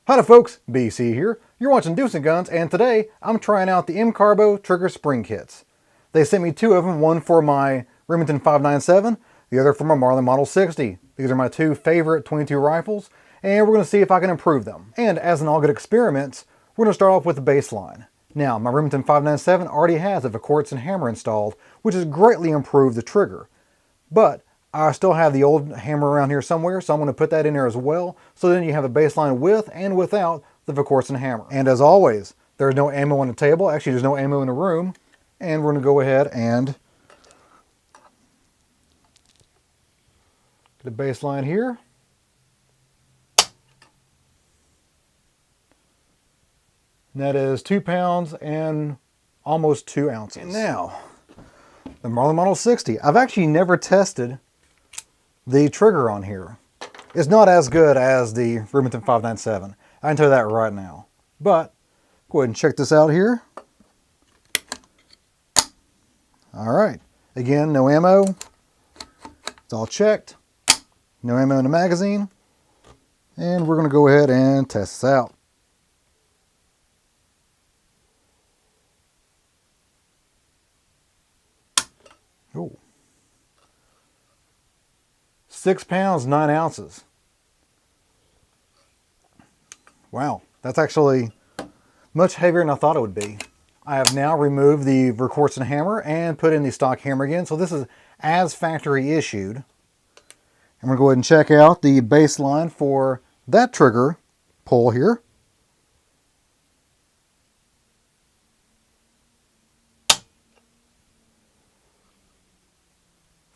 Hi folks, BC here. You're watching Deuce and Guns, and today I'm trying out the MCARBO trigger spring kits. They sent me two of them, one for my Remington 597, the other for my Marlin Model 60. These are my two favorite 22 rifles, and we're going to see if I can improve them. And as in all good experiments, we're going to start off with the baseline. Now, my Remington 597 already has a quartz and hammer installed, which has greatly improved the trigger. But I still have the old hammer around here somewhere, so I'm going to put that in there as well, so then you have a baseline with and without the Verkortsen hammer. And as always, there's no ammo on the table. Actually, there's no ammo in the room. And we're going to go ahead and get a baseline here. And that is 2 pounds and almost 2 ounces. And now, the Marlin Model 60. I've actually never tested the trigger on here. It's not as good as the Remington 597. I can tell you that right now. But go ahead and check this out here. All right. Again, no ammo. It's all checked. No ammo in the magazine. And we're going to go ahead and test this out. Oh. 6 pounds, 9 ounces. Wow, that's actually much heavier than I thought it would be. I have now removed the Verkortsen hammer and put in the stock hammer again. So this is as factory issued. I'm going to go ahead and check out the baseline for that trigger pull here.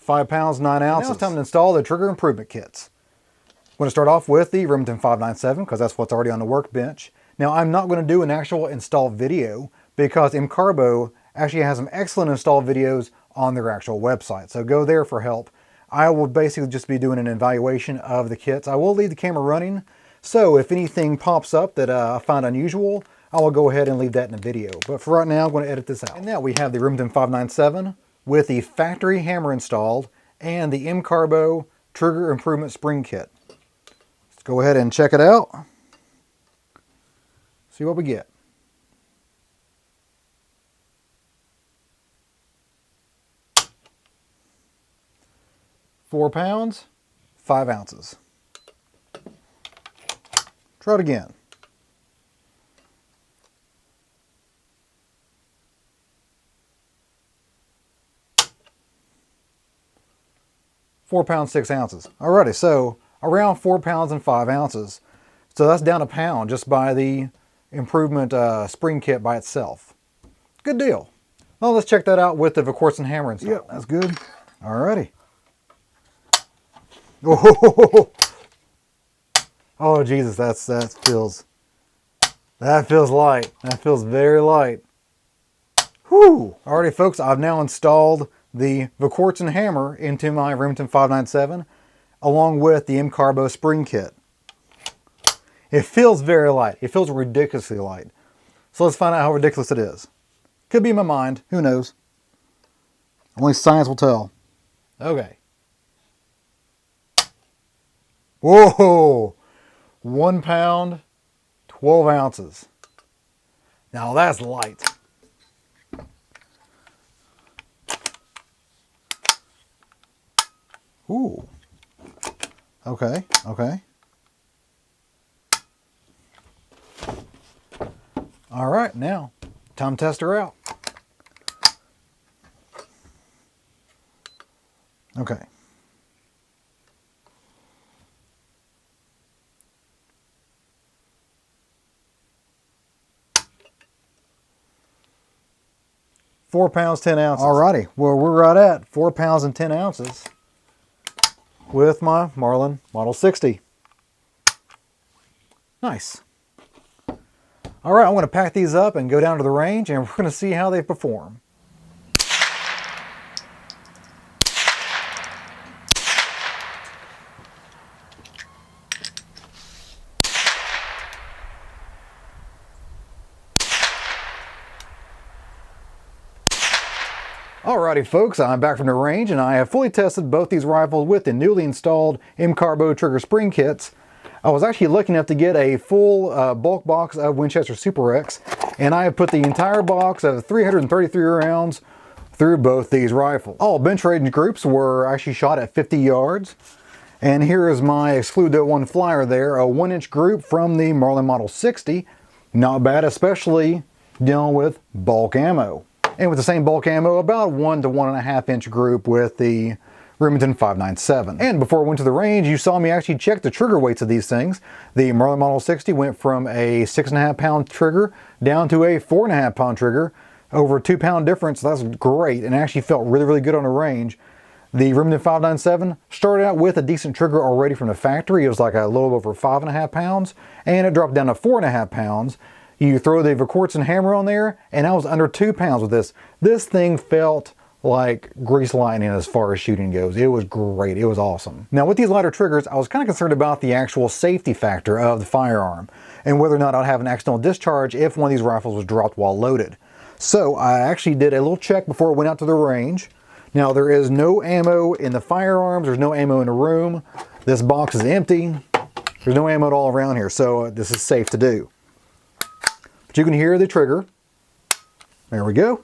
£5 pounds, 9 ounces. Now it's time to install the trigger improvement kits. I'm going to start off with the Remington 597 because that's what's already on the workbench. Now I'm not going to do an actual install video because MCARBO actually has some excellent install videos on their actual website. So go there for help. I will basically just be doing an evaluation of the kits. I will leave the camera running, so if anything pops up that I find unusual, I will go ahead and leave that in the video. But for right now, I'm going to edit this out. And now we have the Remington 597 with the factory hammer installed and the MCARBO trigger improvement spring kit. Let's go ahead and check it out. See what we get. £4 pounds, 5 ounces. Try it again. £4 pounds, 6 ounces. Alrighty, so around 4 pounds and 5 ounces. So that's down a pound just by the improvement spring kit by itself. Good deal. Well, let's check that out with the Verkortsen hammer installed. Yep, that's good. Alrighty. Oh Jesus, that feels light. That feels very light. Whew. Alrighty folks, I've now installed the Verkortsen hammer into my Remington 597 along with the MCARBO spring kit. It feels very light. It feels ridiculously light. So let's find out how ridiculous it is. Could be in my mind, who knows. Only science will tell. Okay. Whoa! 1 pound, 12 ounces. Now that's light. Ooh. Okay, okay. All right, now, time to test her out. Okay. £4 pounds, 10 ounces. Alrighty, well we're right at 4 pounds and 10 ounces with my Marlin Model 60. Nice. Alright, I'm going to pack these up and go down to the range and we're going to see how they perform. Alrighty folks, I'm back from the range and I have fully tested both these rifles with the newly installed MCARBO trigger spring kits. I was actually lucky enough to get a full bulk box of Winchester Super X, and I have put the entire box of 333 rounds through both these rifles. All bench range groups were actually shot at 50 yards. And here is my Exclude That One flyer there, a 1-inch group from the Marlin Model 60. Not bad, especially dealing with bulk ammo. And with the same bulk ammo, about 1 to 1.5 inch group with the Remington 597. And before I went to the range, you saw me actually check the trigger weights of these things. The Marlin Model 60 went from a 6.5 pound trigger down to a 4.5 pound trigger. Over a 2 pound difference. That's great, and actually felt really, really good on the range. The Remington 597 started out with a decent trigger already from the factory. It was like a little over 5.5 pounds, and it dropped down to 4.5 pounds. You throw the Verkortsen hammer on there, and I was under 2 pounds with this. This thing felt like grease lightning as far as shooting goes. It was great. It was awesome. Now with these lighter triggers, I was kind of concerned about the actual safety factor of the firearm and whether or not I'd have an accidental discharge if one of these rifles was dropped while loaded. So I actually did a little check before I went out to the range. Now there is no ammo in the firearms, there's no ammo in the room. This box is empty. There's no ammo at all around here, so this is safe to do. But you can hear the trigger. There we go.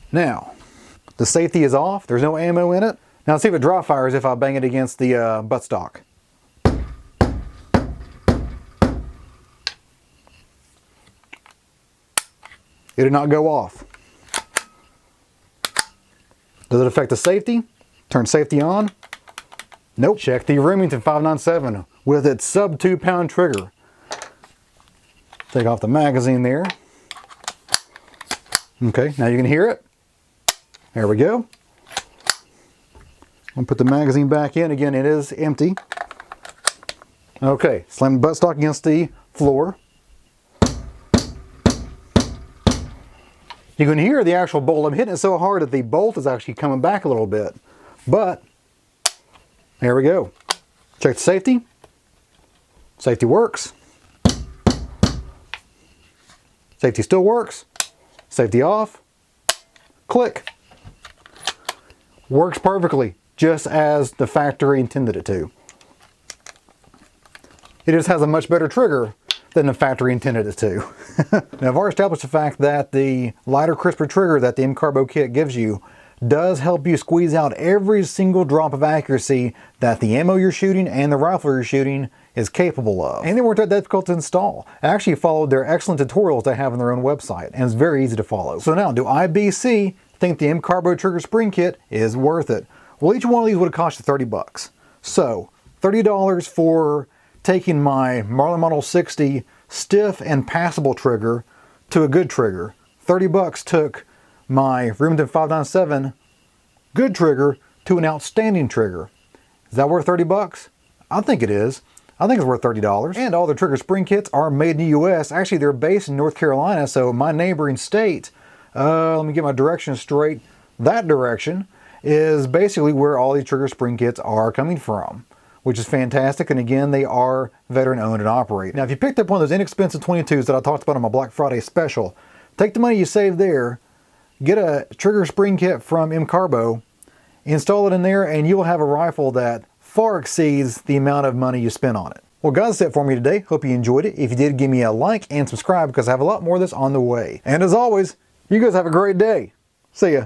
Now, the safety is off, there's no ammo in it. Now let's see if it dry fires if I bang it against the buttstock. It did not go off. Does it affect the safety? Turn safety on? Nope. Check the Remington 597 with its sub 2 pound trigger. Take off the magazine there. Okay, now you can hear it. There we go. I'll put the magazine back in. Again, it is empty. Okay, slam the buttstock against the floor. You can hear the actual bolt. I'm hitting it so hard that the bolt is actually coming back a little bit. But, there we go. Check the safety. Safety works. Safety still works. Safety off. Click. Works perfectly, just as the factory intended it to. It just has a much better trigger than the factory intended it to. Now I've already established the fact that the lighter, crisper trigger that the MCARBO kit gives you does help you squeeze out every single drop of accuracy that the ammo you're shooting and the rifle you're shooting is capable of. And they weren't that difficult to install. I actually followed their excellent tutorials they have on their own website, and it's very easy to follow. So now, do IBC think the MCARBO trigger spring kit is worth it? Well, each one of these would have cost you 30 bucks. So, $30 for taking my Marlin Model 60 stiff and passable trigger to a good trigger. 30 bucks took my Remington 597 good trigger to an outstanding trigger. Is that worth 30 bucks? I think it is. I think it's worth $30. And all the trigger spring kits are made in the US. Actually, they're based in North Carolina, so my neighboring state, let me get my directions straight. That direction is basically where all these trigger spring kits are coming from, which is fantastic. And again, they are veteran owned and operated. Now, if you picked up one of those inexpensive 22s that I talked about on my Black Friday special, take the money you save there, get a trigger spring kit from MCARBO, install it in there, and you will have a rifle that far exceeds the amount of money you spent on it. Well guys, that's it for me today. Hope you enjoyed it. If you did, give me a like and subscribe because I have a lot more of this on the way. And as always, you guys have a great day. See ya.